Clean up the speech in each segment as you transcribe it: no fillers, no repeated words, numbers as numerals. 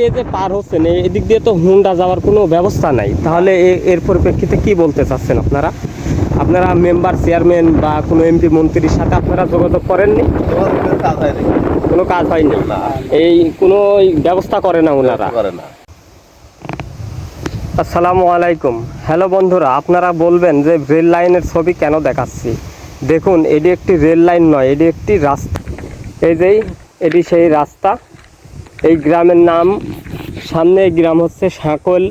এই যে পার হচ্ছেন এদিক দিয়ে তো হুন্ডা যাওয়ার কোনো ব্যবস্থা নাই, তাহলে এর পরিপ্রেক্ষিতে কি বলতে চাচ্ছেন আপনারা? আপনারা মেম্বার চেয়ারম্যান বা কোনো এমপি মন্ত্রীর সাথে আপনারা যোগাযোগ করেননি? কোনো কাজ হয়নি, এই কোনো ব্যবস্থা করে না ওনারা? আসসালামু আলাইকুম। হ্যালো বন্ধুরা, আপনারা বলবেন যে রেল লাইনের ছবি কেন দেখাচ্ছি। দেখুন, এটি একটি রেল লাইন নয়, এটি একটি রাস্তা। এই যে এটি সেই রাস্তা। এই গ্রামের নাম, সামনে গ্রাম হচ্ছে সাঁকল,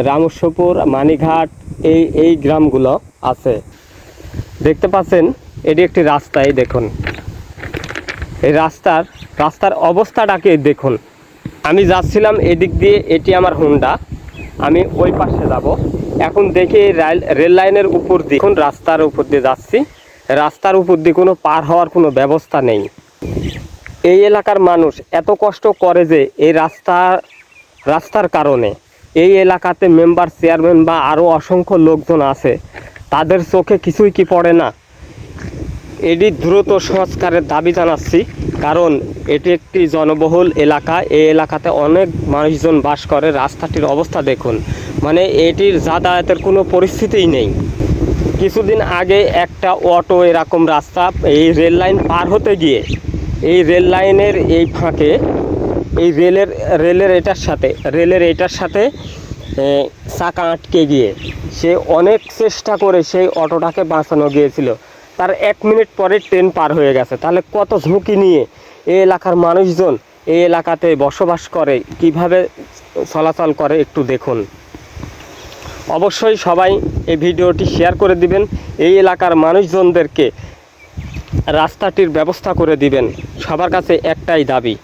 রামেশ্বরপুর, মানিঘাট, এই গ্রামগুলো আছে। দেখতে পাচ্ছেন এটি একটি রাস্তা। এই দেখুন এই রাস্তার অবস্থাটাকে দেখুন। আমি যাচ্ছিলাম এদিক দিয়ে, এটি আমার হুন্ডা, আমি ওই পাশে যাব। এখন দেখি রেল লাইনের উপর দিয়ে, এখন রাস্তার উপর দিয়ে যাচ্ছি, রাস্তার উপর দিয়ে কোনো পার হওয়ার কোনো ব্যবস্থা নেই। এই এলাকার মানুষ এত কষ্ট করে যে এই রাস্তার কারণে এই এলাকাতে মেম্বার চেয়ারম্যান বা আরও অসংখ্য লোকজন আছে, তাদের চোখে কিছুই কি পড়ে না? এটি দ্রুত সংস্কারের দাবি জানাচ্ছি, কারণ এটি একটি জনবহুল এলাকা। এই এলাকাতে অনেক মানুষজন বাস করে। রাস্তাটির অবস্থা দেখুন, মানে এটির যাতায়াতের কোনো পরিস্থিতিই নেই। কিছুদিন আগে একটা অটো এরকম রাস্তা, এই রেল লাইন পার হতে গিয়ে এই রেল লাইনের এই ফাঁকে এই রেলের এটার সাথে চাকা আটকে গিয়ে সে অনেক চেষ্টা করে সেই অটোটাকে বাঁচানো গিয়েছিল। তার 1 মিনিট পরে ট্রেন পার হয়ে গেছে। তাহলে কত ঝুঁকি নিয়ে এই এলাকার মানুষজন এই এলাকাতে বসবাস করে, কিভাবে চলাচল করে একটু দেখুন। অবশ্যই সবাই এই ভিডিওটি শেয়ার করে দিবেন। এই এলাকার মানুষজনদেরকে রাস্তাটির ব্যবস্থা করে দিবেন। সবার কাছে একটাই দাবি।